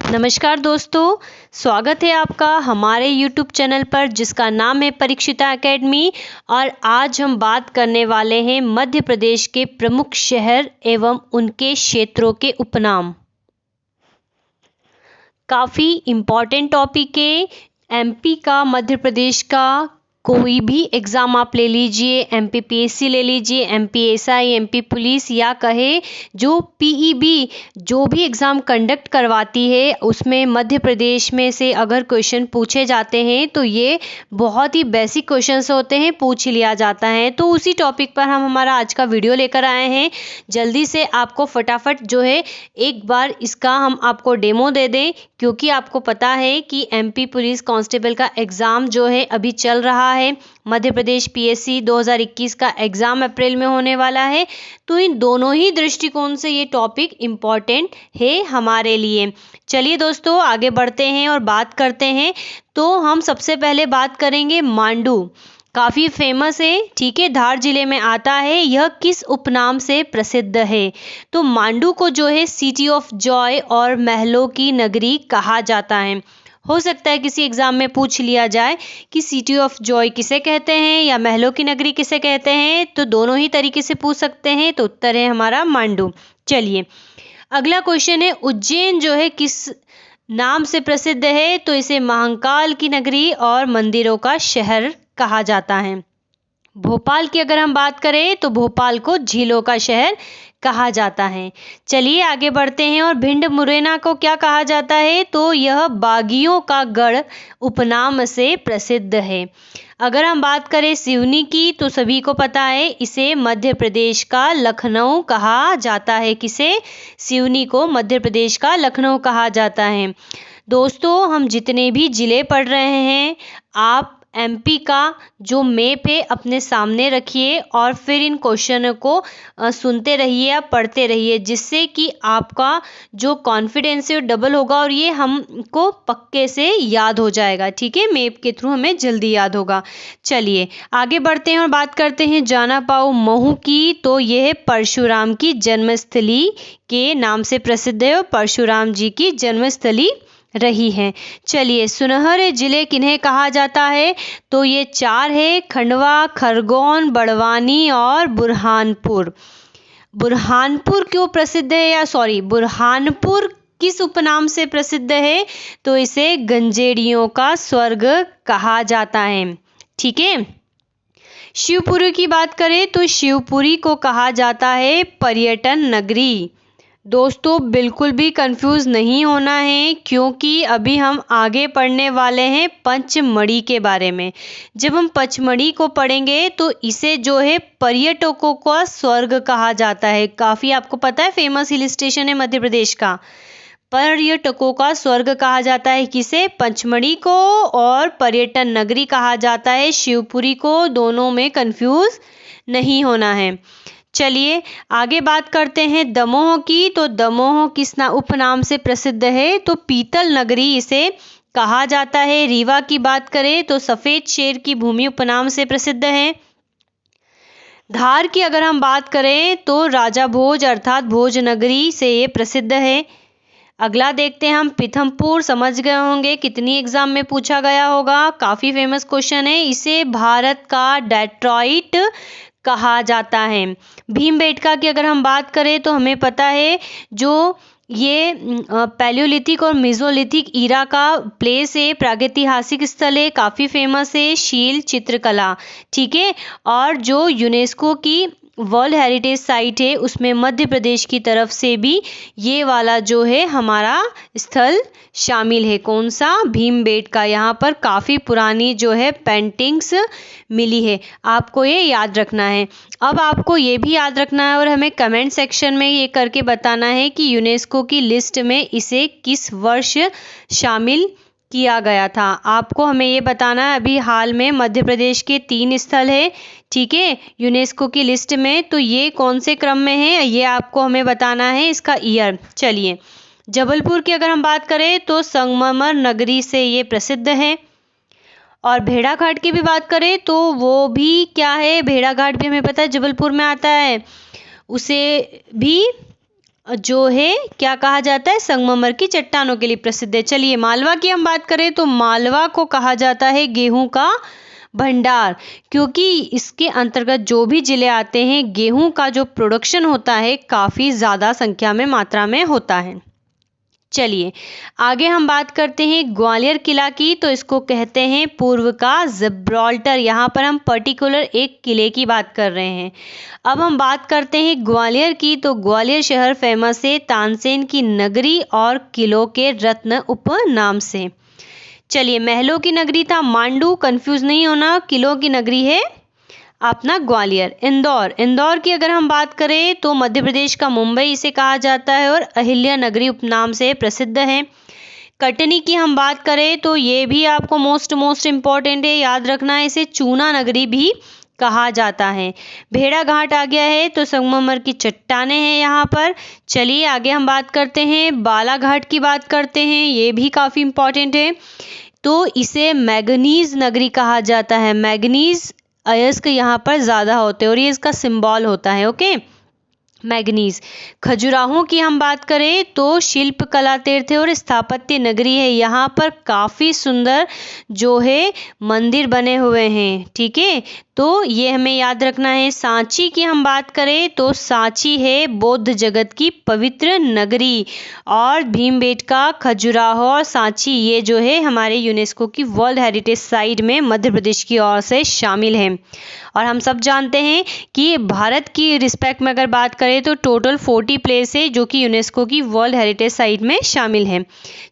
नमस्कार दोस्तों, स्वागत है आपका हमारे YouTube चैनल पर जिसका नाम है परीक्षिता एकेडमी। और आज हम बात करने वाले हैं मध्य प्रदेश के प्रमुख शहर एवं उनके क्षेत्रों के उपनाम। काफ़ी इम्पॉर्टेंट टॉपिक है। एमपी का, मध्य प्रदेश का कोई भी एग्ज़ाम आप ले लीजिए, एमपीपीएससी ले लीजिए, एमपीएसआई, एमपी पुलिस या कहे जो पीईबी जो भी एग्ज़ाम कंडक्ट करवाती है उसमें मध्य प्रदेश में से अगर क्वेश्चन पूछे जाते हैं तो ये बहुत ही बेसिक क्वेश्चंस होते हैं, पूछ लिया जाता है। तो उसी टॉपिक पर हम हमारा आज का वीडियो लेकर आए हैं। जल्दी से आपको फटाफट जो है एक बार इसका हम आपको डेमो दे दें, क्योंकि आपको पता है कि एमपी पुलिस कांस्टेबल का एग्ज़ाम जो है अभी चल रहा है। मध्य प्रदेश पीएससी 2021 का एग्ज़ाम अप्रैल में होने वाला है। तो इन दोनों ही दृष्टिकोण से ये टॉपिक इम्पॉर्टेंट है हमारे लिए। चलिए दोस्तों आगे बढ़ते हैं और बात करते हैं। तो हम सबसे पहले बात करेंगे मांडू। काफ़ी फेमस है, ठीक है, धार जिले में आता है। यह किस उपनाम से प्रसिद्ध है? तो मांडू को जो है सिटी ऑफ जॉय और महलों की नगरी कहा जाता है। हो सकता है किसी एग्जाम में पूछ लिया जाए कि सिटी ऑफ जॉय किसे कहते हैं या महलों की नगरी किसे कहते हैं, तो दोनों ही तरीके से पूछ सकते हैं। तो उत्तर है हमारा मांडू। चलिए अगला क्वेश्चन है, उज्जैन जो है किस नाम से प्रसिद्ध है? तो इसे महाकाल की नगरी और मंदिरों का शहर कहा जाता है। भोपाल की अगर हम बात करें तो भोपाल को झीलों का शहर कहा जाता है। चलिए आगे बढ़ते हैं। और भिंड मुरैना को क्या कहा जाता है? तो यह बागियों का गढ़ उपनाम से प्रसिद्ध है। अगर हम बात करें सिवनी की तो सभी को पता है, इसे मध्य प्रदेश का लखनऊ कहा जाता है। किसे? सिवनी को मध्य प्रदेश का लखनऊ कहा जाता है। दोस्तों हम जितने भी ज़िले पढ़ रहे हैं, आप एमपी का जो मैप है अपने सामने रखिए और फिर इन क्वेश्चनों को सुनते रहिए या पढ़ते रहिए, जिससे कि आपका जो कॉन्फिडेंस है वो डबल होगा और ये हमको पक्के से याद हो जाएगा। ठीक है, मैप के थ्रू हमें जल्दी याद होगा। चलिए आगे बढ़ते हैं और बात करते हैं जाना पाओ महू की। तो यह है परशुराम की जन्मस्थली के नाम से प्रसिद्ध है और परशुराम जी की जन्मस्थली रही है। चलिए सुनहरे जिले किन्हें कहा जाता है? तो ये चार है, खंडवा, खरगोन, बड़वानी और बुरहानपुर। बुरहानपुर क्यों प्रसिद्ध है, या सॉरी बुरहानपुर किस उपनाम से प्रसिद्ध है? तो इसे गंजेड़ियों का स्वर्ग कहा जाता है। ठीक है। शिवपुरी की बात करें तो शिवपुरी को कहा जाता है पर्यटन नगरी। दोस्तों बिल्कुल भी कंफ्यूज नहीं होना है, क्योंकि अभी हम आगे पढ़ने वाले हैं पंचमढ़ी के बारे में। जब हम पंचमढ़ी को पढ़ेंगे तो इसे जो है पर्यटकों का स्वर्ग कहा जाता है। काफ़ी आपको पता है फेमस हिल स्टेशन है मध्य प्रदेश का। पर्यटकों का स्वर्ग कहा जाता है किसे? पंचमढ़ी को। और पर्यटन नगरी कहा जाता है शिवपुरी को। दोनों में कंफ्यूज नहीं होना है। चलिए आगे बात करते हैं दमोह की। तो दमोह किस उपनाम से प्रसिद्ध है? तो पीतल नगरी इसे कहा जाता है। रीवा की बात करें तो सफ़ेद शेर की भूमि उपनाम से प्रसिद्ध है। धार की अगर हम बात करें तो राजा भोज अर्थात भोज नगरी से ये प्रसिद्ध है। अगला देखते हैं हम पीथमपुर। समझ गए होंगे कितनी एग्जाम में पूछा गया होगा, काफ़ी फेमस क्वेश्चन है। इसे भारत का डेट्रॉइट कहा जाता है। भीमबेटका की अगर हम बात करें तो हमें पता है जो ये पैलियोलिथिक और मेसोलिथिक ईरा का प्लेस है, प्रागैतिहासिक स्थल है, काफ़ी फेमस है। शील चित्रकला, ठीक है। और जो यूनेस्को की वर्ल्ड हेरिटेज साइट है उसमें मध्य प्रदेश की तरफ से भी ये वाला जो है हमारा स्थल शामिल है। कौन सा? भीमबेटका। यहाँ पर काफ़ी पुरानी जो है पेंटिंग्स मिली है, आपको ये याद रखना है। अब आपको ये भी याद रखना है और हमें कमेंट सेक्शन में ये करके बताना है कि यूनेस्को की लिस्ट में इसे किस वर्ष शामिल किया गया था। आपको हमें ये बताना है। अभी हाल में मध्य प्रदेश के 3 स्थल है, ठीक है, यूनेस्को की लिस्ट में। तो ये कौन से क्रम में है ये आपको हमें बताना है, इसका ईयर। चलिए जबलपुर की अगर हम बात करें तो संगमरमर नगरी से ये प्रसिद्ध है। और भेड़ाघाट की भी बात करें तो वो भी क्या है, भेड़ाघाट भी हमें पता है जबलपुर में आता है। उसे भी जो है क्या कहा जाता है, संगमरमर की चट्टानों के लिए प्रसिद्ध है। चलिए मालवा की हम बात करें तो मालवा को कहा जाता है गेहूं का भंडार, क्योंकि इसके अंतर्गत जो भी जिले आते हैं गेहूं का जो प्रोडक्शन होता है काफ़ी ज़्यादा संख्या में मात्रा में होता है। चलिए आगे हम बात करते हैं ग्वालियर किला की, तो इसको कहते हैं पूर्व का जिब्राल्टर। यहाँ पर हम पर्टिकुलर एक किले की बात कर रहे हैं। अब हम बात करते हैं ग्वालियर की, तो ग्वालियर शहर फेमस है तानसेन की नगरी और किलों के रत्न उपनाम से। चलिए महलों की नगरी था मांडू, कंफ्यूज नहीं होना, किलों की नगरी है अपना ग्वालियर। इंदौर की अगर हम बात करें तो मध्य प्रदेश का मुंबई इसे कहा जाता है और अहिल्या नगरी उपनाम से प्रसिद्ध है। कटनी की हम बात करें तो ये भी आपको मोस्ट इम्पॉर्टेंट है, याद रखना है, इसे चूना नगरी भी कहा जाता है। भेड़ा घाट आ गया है तो संगमरमर की चट्टानें हैं यहाँ पर। चलिए आगे हम बात करते हैं बालाघाट की बात करते हैं, ये भी काफ़ी इम्पॉर्टेंट है। तो इसे मैंगनीज नगरी कहा जाता है, मैंगनीज अयस्क यहाँ पर ज़्यादा होते हैं और ये इसका सिंबल होता है। Okay, manganese. खजुराहो की हम बात करें तो शिल्प कला तीर्थ और स्थापत्य नगरी है, यहाँ पर काफ़ी सुंदर जो है मंदिर बने हुए हैं। ठीक है, तो ये हमें याद रखना है। सांची की हम बात करें तो सांची है बौद्ध जगत की पवित्र नगरी और भीमबेटका, खजुराहो और सांची ये जो है हमारे यूनेस्को की वर्ल्ड हेरिटेज साइट में मध्य प्रदेश की ओर से शामिल हैं। और हम सब जानते हैं कि भारत की रिस्पेक्ट में अगर बात करें तो टोटल 40 प्लेस है जो कि यूनेस्को की वर्ल्ड हेरिटेज साइट में शामिल है।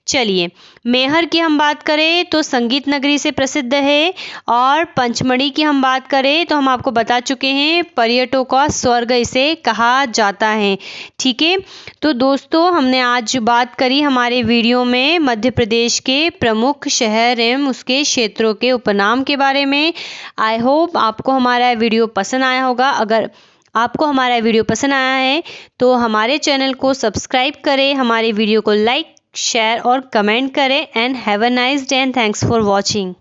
चलिए मैहर की हम बात करें तो संगीत नगरी से प्रसिद्ध है और पंचमढ़ी की हम बात करें तो हम आपको बता चुके हैं पर्यटकों का स्वर्ग इसे कहा जाता है। ठीक है, तो दोस्तों हमने आज बात करी हमारे वीडियो में मध्य प्रदेश के प्रमुख शहर एवं उसके क्षेत्रों के उपनाम के बारे में। आई होप आपको हमारा वीडियो पसंद आया होगा। अगर आपको हमारा वीडियो पसंद आया है तो हमारे चैनल को सब्सक्राइब करें, हमारे वीडियो को लाइक शेयर और कमेंट करें। And have a nice day and thanks for watching.